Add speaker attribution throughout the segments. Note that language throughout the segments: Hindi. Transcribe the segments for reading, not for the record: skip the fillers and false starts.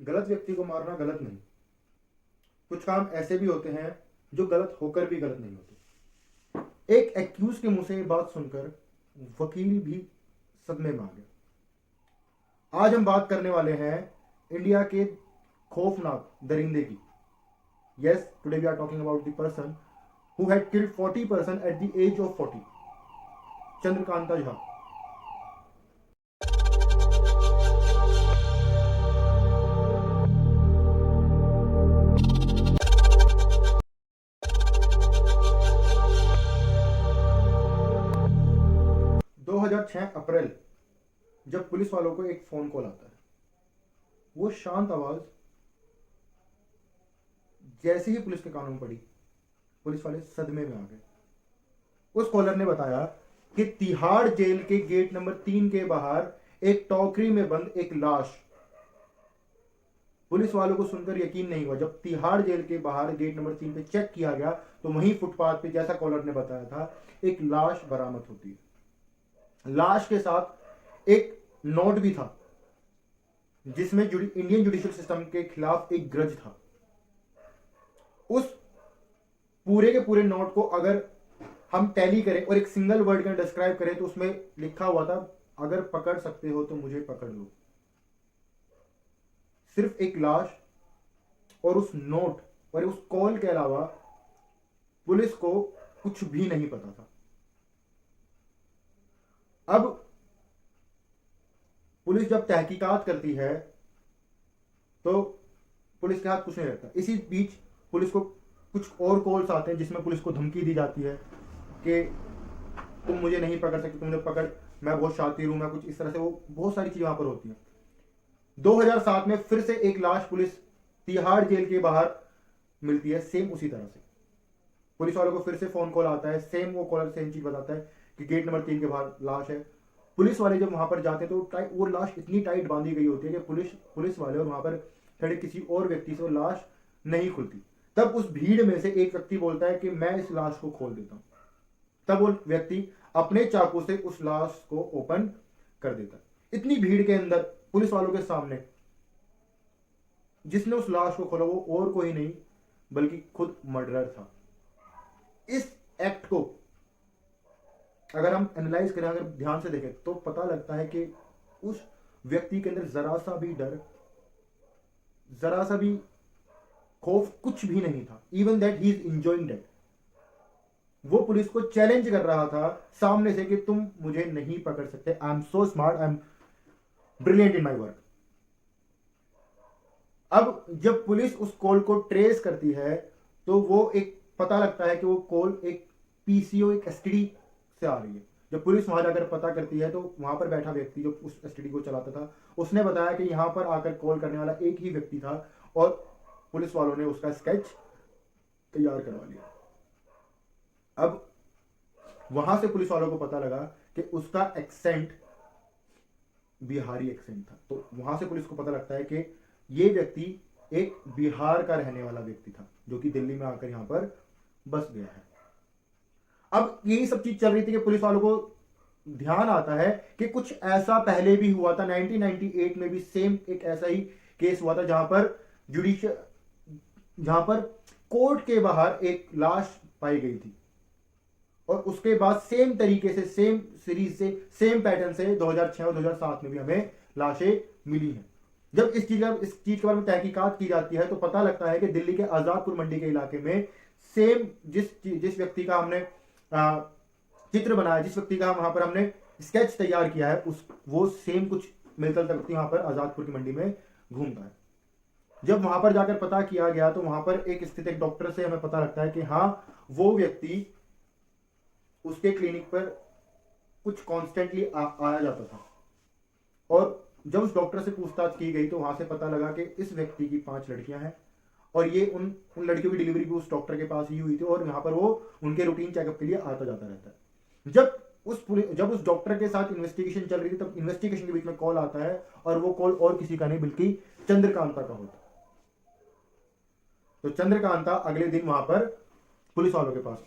Speaker 1: गलत व्यक्ति को मारना गलत नहीं, कुछ काम ऐसे भी होते हैं जो गलत होकर भी गलत नहीं होते। एक एक्यूज के मुंह से ये बात सुनकर वकील भी सदमे में आ गया। आज हम बात करने वाले हैं इंडिया के खौफनाक दरिंदे की। Yes, today we are talking about the person who had killed 40 person at the age of 40, Chandrakanta Jha. 2006 अप्रैल, जब पुलिस वालों को एक फोन कॉल आता है, वो शांत आवाज जैसे ही पुलिस के कानों में पड़ी, पुलिस वाले सदमे में आ गए। उस कॉलर ने बताया कि तिहाड़ जेल के गेट नंबर 3 के बाहर एक टोकरी में बंद एक लाश। पुलिस वालों को सुनकर यकीन नहीं हुआ। जब तिहाड़ जेल के बाहर गेट नंबर 3 पे चेक किया गया तो वहीं फुटपाथ पे, जैसा कॉलर ने बताया था, एक लाश बरामद होती है। लाश के साथ एक नोट भी था जिसमें इंडियन जुडिशियल सिस्टम के खिलाफ एक ग्रज था। उस पूरे के पूरे नोट को अगर हम टैली करें और एक सिंगल वर्ड का डिस्क्राइब करें तो उसमें लिखा हुआ था, अगर पकड़ सकते हो तो मुझे पकड़ लो। सिर्फ एक लाश और उस नोट और उस कॉल के अलावा पुलिस को कुछ भी नहीं पता था। अब पुलिस जब तहकीकात करती है तो पुलिस के हाथ कुछ नहीं रहता। इसी बीच पुलिस को कुछ और कॉल्स आते हैं जिसमें पुलिस को धमकी दी जाती है कि तुम मुझे नहीं पकड़ सकते, तुम मुझे पकड़, मैं बहुत शातिर हूं, मैं कुछ इस तरह से, वो बहुत सारी चीजें वहां पर होती हैं। 2007 में फिर से एक लाश पुलिस तिहाड़ जेल के बाहर मिलती है, सेम उसी तरह से। पुलिस वालों को फिर से फोन कॉल आता है, सेम वो कॉलर सेम चीज बताता है कि गेट नंबर 3 के बाहर लाश है। पुलिस वाले जब वहां पर जाते हैं तो वो लाश इतनी टाइट बांधी गई होती है कि पुलिस वाले और वहां पर खड़े किसी और व्यक्ति से वो लाश नहीं खुलती। तब उस भीड़ में से एक व्यक्ति बोलता है कि मैं इस लाश को खोल देता हूं। तब वो व्यक्ति अपने चाकू से उस लाश को ओपन कर देता है। इतनी भीड़ के अंदर पुलिस वालों के सामने जिसने उस लाश को खोला वो और कोई नहीं बल्कि खुद मर्डरर था। इस एक्ट को अगर हम एनालाइज करें, अगर ध्यान से देखें तो पता लगता है कि उस व्यक्ति के अंदर जरा सा भी डर, जरा सा भी खौफ कुछ भी नहीं था। Even that he is enjoying that. वो पुलिस को चैलेंज कर रहा था सामने से कि तुम मुझे नहीं पकड़ सकते, I am so smart, I am brilliant in my work. अब जब पुलिस उस कॉल को ट्रेस करती है तो वो एक पता लगता है कि वो कॉल एक पीसीओ, एक एसटीडी से आ रही है। जब पुलिस वहां जाकर पता करती है तो वहां पर बैठा व्यक्ति जो उस एसटीडी को चलाता था उसने बताया कि यहां पर आकर कॉल करने वाला एक ही व्यक्ति था और पुलिस वालों ने उसका स्केच तैयार करवा लिया। अब वहां से पुलिस वालों को पता लगा कि उसका एक्सेंट बिहारी एक्सेंट था। तो वहां से पुलिस को पता लगता है कि ये व्यक्ति एक बिहार का रहने वाला व्यक्ति था जो कि दिल्ली में आकर यहां पर बस गया है। अब यही सब चीज चल रही थी कि पुलिस वालों को ध्यान आता है कि कुछ ऐसा पहले भी हुआ था। 1998 में भी सेम एक ऐसा ही केस हुआ था जहां पर कोर्ट के बाहर एक लाश पाई गई थी और उसके बाद सेम तरीके से, सेम सीरीज से, सेम पैटर्न से 2006 और 2007 में भी हमें लाशें मिली हैं। जब इस चीज के बारे में तहकीकात की जाती है तो पता लगता है कि दिल्ली के आजादपुर मंडी के इलाके में सेम जिस व्यक्ति का हमने चित्र बनाया, जिस व्यक्ति का वहां पर हमने स्केच तैयार किया है, वो सेम कुछ मिलता जुलता व्यक्ति वहां पर आजादपुर की मंडी में घूमता है। जब वहां पर जाकर पता किया गया तो वहां पर एक स्थित एक डॉक्टर से हमें पता लगता है कि हाँ, वो व्यक्ति उसके क्लिनिक पर कुछ कॉन्स्टेंटली आया जाता था। और जब उस डॉक्टर से पूछताछ की गई तो वहां से पता लगा कि इस व्यक्ति की 5 लड़कियां हैं और ये उन लड़कियों की डिलीवरी भी उस डॉक्टर के पास ही हुई थी और यहाँ पर वो उनके रूटीन चेकअप के लिए आता जाता रहता है। जब उस डॉक्टर के साथ इन्वेस्टिगेशन चल रही थी तब इन्वेस्टिगेशन के बीच में कॉल आता है और वो कॉल और किसी का नहीं बल्कि चंद्रकांता का होता है। तो चंद्रकांता अगले दिन वहां पर पुलिस वालों के पास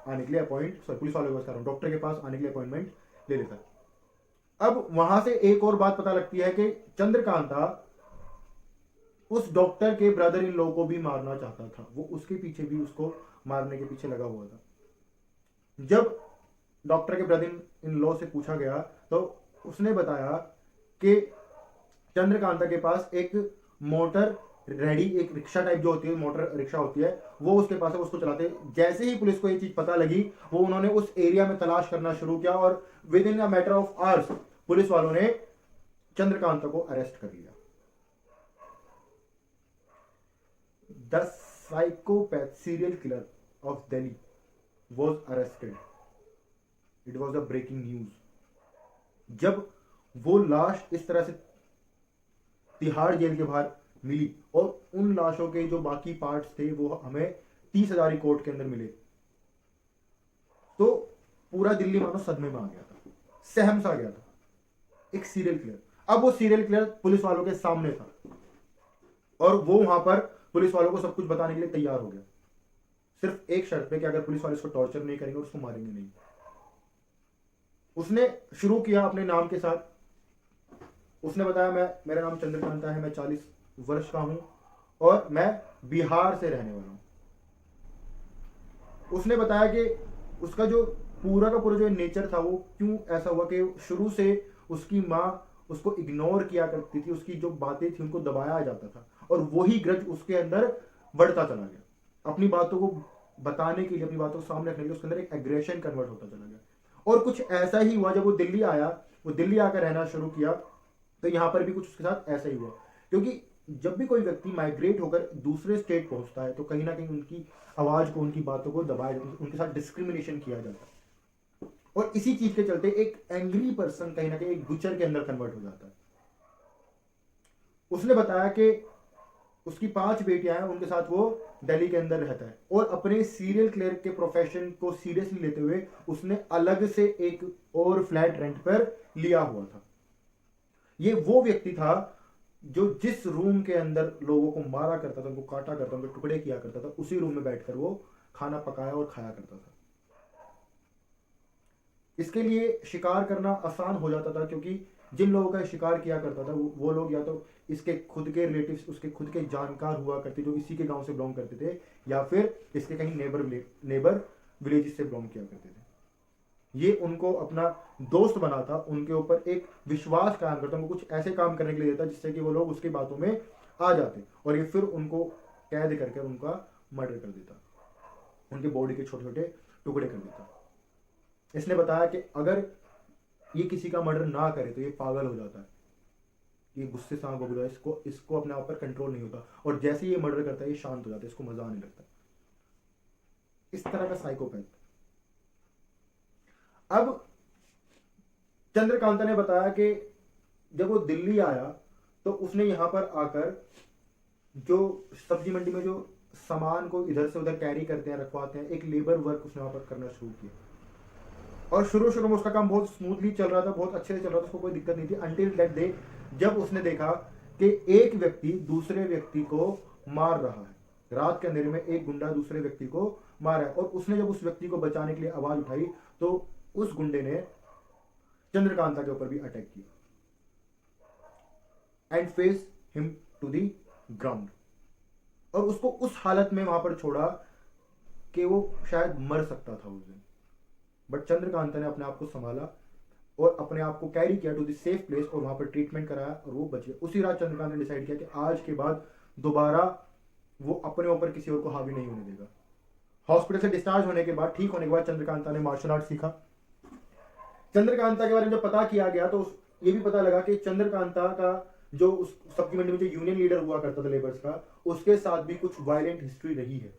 Speaker 1: आने के लिए डॉक्टर के पास आने के लिए अपॉइंटमेंट ले लेता है। अब वहां से एक और बात पता लगती है कि चंद्रकांता उस डॉक्टर के ब्रदर इन लॉ को भी मारना चाहता था, वो उसके पीछे भी उसको मारने के पीछे लगा हुआ था। जब डॉक्टर के ब्रदर इन लॉ से पूछा गया तो उसने बताया कि चंद्रकांता के पास एक मोटर रेडी, एक रिक्शा टाइप जो होती है, मोटर रिक्शा होती है, वो उसके पास है, उसको चलाते। जैसे ही पुलिस को ये चीज पता लगी, वो उन्होंने उस एरिया में तलाश करना शुरू किया और within a matter of hours police वालों ने चंद्रकांता को अरेस्ट कर लिया। The psychopath serial killer of Delhi was arrested. It was a breaking news. जब वो लाश इस तरह से तिहाड़ जेल के बाहर मिली और उन लाशों के जो बाकी पार्ट्स थे वो हमें 30,000 कोर्ट के अंदर मिले, तो पूरा दिल्ली मानो सदमे में आ गया था, सहम सा गया था। एक सीरियल किलर, अब वो सीरियल किलर पुलिस वालों के सामने था और वो वहां पर पुलिस वालों को सब कुछ बताने के लिए तैयार हो गया, सिर्फ एक शर्त पे कि अगर पुलिस वाले उसको टॉर्चर नहीं करेंगे, उसको मारेंगे नहीं। उसने शुरू किया अपने नाम के साथ। उसने बताया मेरा नाम चंद्रकांता है, मैं 40 वर्ष का हूं और मैं बिहार से रहने वाला हूं। उसने बताया कि उसका जो पूरा का पूरा जो नेचर था वो क्यों ऐसा हुआ कि शुरू से उसकी माँ उसको इग्नोर किया करती थी, उसकी जो बातें थी उनको दबाया जाता था और वही ग्रज उसके अंदर बढ़ता चला गया। अपनी बातों को बताने के लिए, अपनी बातों को सामने रखने के लिए उसके अंदर एक एग्रेशन कन्वर्ट होता चला गया। और कुछ ऐसा ही हुआ जब वो दिल्ली आया, वो दिल्ली आकर रहना शुरू किया, तो यहां पर भी कुछ उसके साथ ऐसा ही हुआ। क्योंकि जब भी कोई व्यक्ति माइग्रेट होकर दूसरे स्टेट पहुंचता है तो कहीं ना कहीं उनकी आवाज को, उनकी बातों को दबाया जाता है, उनके साथ डिस्क्रिमिनेशन किया जाता है और इसी चीज के चलते एक एंग्री पर्सन कहीं ना कहीं एक गुचर के अंदर कन्वर्ट हो जाता है। उसने बताया कि उसकी 5 बेटियां हैं, उनके साथ वो दिल्ली के अंदर रहता है और अपने सीरियल किलर के प्रोफेशन को सीरियसली लेते हुए उसने अलग से एक और फ्लैट रेंट पर लिया हुआ था। ये वो व्यक्ति था जो जिस रूम के अंदर लोगों को मारा करता था, उनको काटा करता था, उनको टुकड़े किया करता था, उसी रूम में बैठकर वो खाना पकाया और खाया करता था। इसके लिए शिकार करना आसान हो जाता था क्योंकि जिन लोगों का शिकार किया करता था वो लोग या तो इसके खुद के रिलेटिव्स, उसके खुद के जानकार हुआ करते जो इसी के गांव से बिलोंग करते थे, या फिर इसके कहीं नेबर विलेजेस से बिलोंग किया करते थे। ये उनको अपना दोस्त बनाता, उनके ऊपर एक विश्वास कायम करता, उनको कुछ ऐसे काम करने के लिए देता जिससे कि वो लोग उसकी बातों में आ जाते और ये फिर उनको कैद करके उनका मर्डर कर देता, उनके बॉडी के छोटे छोटे टुकड़े कर देता। इसने बताया कि अगर ये किसी का मर्डर ना करे तो ये पागल हो जाता है, ये गुस्से से आंख हो, इसको अपने आप पर कंट्रोल नहीं होता और जैसे ये मर्डर करता है ये शांत हो जाता है, इसको मजा आने लगता है। इस तरह का साइकोपैथ। अब चंद्रकांता ने बताया कि जब वो दिल्ली आया तो उसने यहां पर आकर जो सब्जी मंडी में जो सामान को इधर से उधर कैरी करते हैं, रखवाते हैं, एक लेबर वर्क उसने वहां पर करना शुरू किया और शुरू में उसका काम बहुत स्मूथली चल रहा था, बहुत अच्छे से चल रहा था, उसको कोई दिक्कत नहीं थी अनटिल दैट डे जब उसने देखा कि एक व्यक्ति दूसरे व्यक्ति को मार रहा है। रात के अंधेरे में एक गुंडा दूसरे व्यक्ति को मारा है और उसने जब उस व्यक्ति को बचाने के लिए आवाज उठाई तो उस गुंडे ने चंद्रकांता के ऊपर भी अटैक किया and face him to the ground और उसको उस हालत में वहां पर छोड़ा कि वो शायद मर सकता था उस दिन। बट चंद्रकांता ने अपने आप को संभाला और अपने आप को कैरी किया टू द सेफ प्लेस और वहां पर ट्रीटमेंट कराया और वो बच गया। उसी रात चंद्रकांत ने डिसाइड किया कि आज के बाद दोबारा वो अपने ऊपर किसी और को हावी नहीं होने देगा। हॉस्पिटल से डिस्चार्ज होने के बाद, ठीक होने के बाद चंद्रकांता ने मार्शल आर्ट सीखा। चंद्रकांता के बारे में जब पता किया गया तो ये भी पता लगा कि चंद्रकांता का जो उस सब्जी मंडी में जो यूनियन लीडर हुआ करता था लेबर्स का, उसके साथ भी कुछ वायलेंट हिस्ट्री रही है।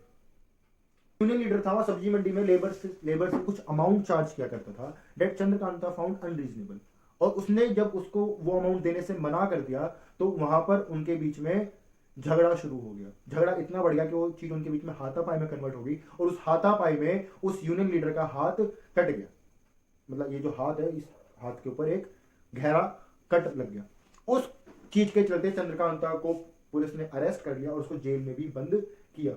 Speaker 1: यूनियन लीडर था, वह सब्जी मंडी में लेबर से कुछ अमाउंट चार्ज किया करता था डेट चंद्रकांता फाउंड अनरीजनेबल और उसने जब उसको वो अमाउंट देने से मना कर दिया तो वहां पर उनके बीच में झगड़ा शुरू हो गया। झगड़ा इतना बढ़ गया कि वो चीज उनके बीच में हाथापाई में कन्वर्ट हो गई और उस हाथापाई में उस यूनियन लीडर का हाथ कट गया। मतलब ये जो हाथ है, इस हाथ के ऊपर एक गहरा कट लग गया। उस चीज के चलते चंद्रकांता को पुलिस ने अरेस्ट कर लिया और उसको जेल में भी बंद किया।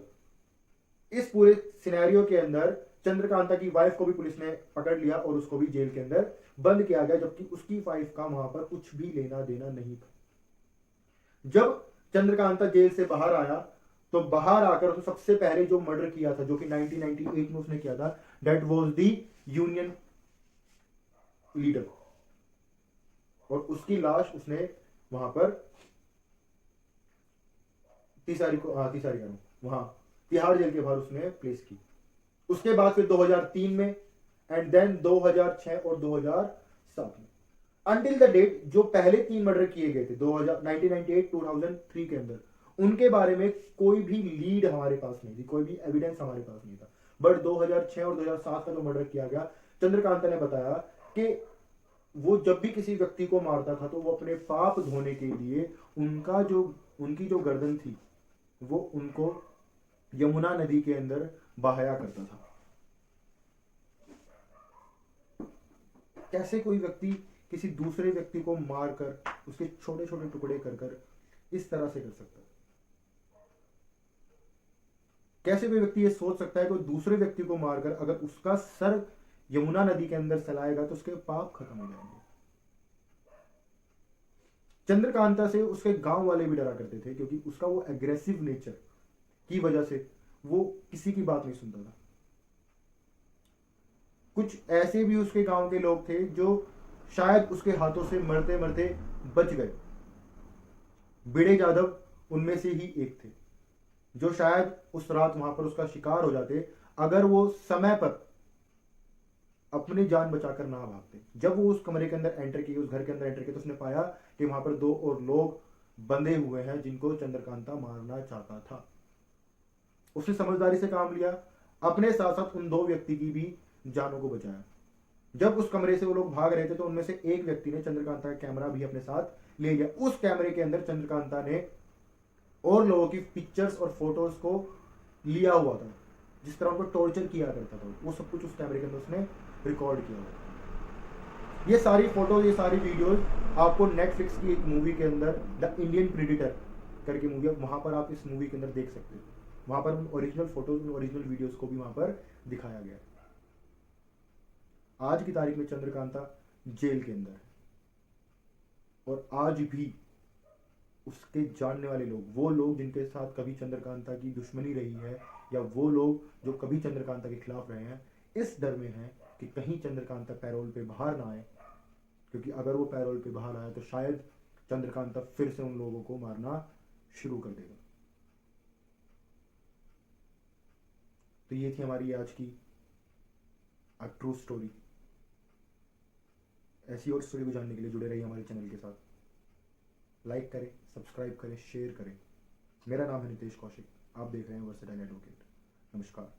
Speaker 1: इस पूरे सिनेरियो के अंदर चंद्रकांता की वाइफ को भी पुलिस ने पकड़ लिया और उसको भी जेल के अंदर बंद किया गया, जबकि उसकी वाइफ का वहां पर कुछ भी लेना देना नहीं था। जब चंद्रकांता जेल से बाहर आया तो बाहर आकर उसने सबसे पहले जो मर्डर किया था, जो कि 1998 में उसने किया था, that was the union leader. और उसकी लाश उसने वहां पर तीसारी को, हाँ तीसारी का वहां तिहाड़ जेल के बाहर उसने प्लेस की। उसके बाद फिर 2003 में, एंड देन 2006 और 2007 में, अंटिल द डेट जो पहले 3 मर्डर किए गए थे 2000 1998 2003 के अंदर, उनके बारे में कोई भी लीड हमारे पास नहीं थी, कोई भी एविडेंस हमारे पास नहीं था। बट 2006 और 2007 का जो मर्डर किया गया, चंद्रकांता ने बताया कि वो जब भी किसी व्यक्ति को मारता था तो वो अपने पाप धोने के लिए उनकी जो गर्दन थी वो उनको यमुना नदी के अंदर बहाया करता था। कैसे कोई व्यक्ति किसी दूसरे व्यक्ति को मारकर उसके छोटे छोटे टुकड़े कर कर इस तरह से कर सकता है? कैसे कोई व्यक्ति ये सोच सकता है कि दूसरे व्यक्ति को मारकर अगर उसका सर यमुना नदी के अंदर चलाएगा तो उसके पाप खत्म हो जाएंगे? चंद्रकांता से उसके गांव वाले भी डरा करते थे, क्योंकि उसका वो एग्रेसिव नेचर की वजह से वो किसी की बात नहीं सुनता था। कुछ ऐसे भी उसके गांव के लोग थे जो शायद उसके हाथों से मरते मरते बच गए। भिड़े जाधव उनमें से ही एक थे, जो शायद उस रात वहां पर उसका शिकार हो जाते अगर वो समय पर अपनी जान बचाकर ना भागते। जब वो उस कमरे के अंदर एंटर किए, उस घर के अंदर एंटर किए, तो उसने पाया कि वहां पर 2 और लोग बंधे हुए हैं जिनको चंद्रकांता मारना चाहता था। उसने समझदारी से काम लिया, अपने साथ साथ उन 2 व्यक्ति की भी जानों को बचाया। जब उस कमरे से वो लोग भाग रहे थे तो उनमें से एक व्यक्ति ने चंद्रकांता का कैमरा भी अपने साथ ले लिया। उस कैमरे के अंदर चंद्रकांता ने और लोगों की पिक्चर्स और फोटोज को लिया हुआ था, जिस तरह उनको टॉर्चर किया करता था, वो सब कुछ उस कैमरे के अंदर उसने रिकॉर्ड किया हुआ। ये सारी फोटोज, ये सारी वीडियोज आपको नेटफ्लिक्स की एक मूवी के अंदर द इंडियन प्रेडिटर करके मूवी है, वहां पर आप इस मूवी के अंदर देख सकते हो। वहां पर उन ओरिजिनल फोटोज, उन ओरिजिनल वीडियोज को भी वहां पर दिखाया गया है। आज की तारीख में चंद्रकांता जेल के अंदर है, और आज भी उसके जानने वाले लोग, वो लोग जिनके साथ कभी चंद्रकांता की दुश्मनी रही है, या वो लोग जो कभी चंद्रकांता के खिलाफ रहे हैं, इस डर में हैं कि कहीं चंद्रकांता पैरोल पे बाहर ना आए, क्योंकि अगर वो पैरोल पे बाहर आया तो शायद चंद्रकांता फिर से उन लोगों को मारना शुरू कर देगा। तो ये थी हमारी आज की ट्रू स्टोरी। ऐसी और स्टोरी को जानने के लिए जुड़े रहिए हमारे चैनल के साथ। लाइक करें, सब्सक्राइब करें, शेयर करें। मेरा नाम है नितेश कौशिक, आप देख रहे हैं वर्सेटाइल एडवोकेट। नमस्कार।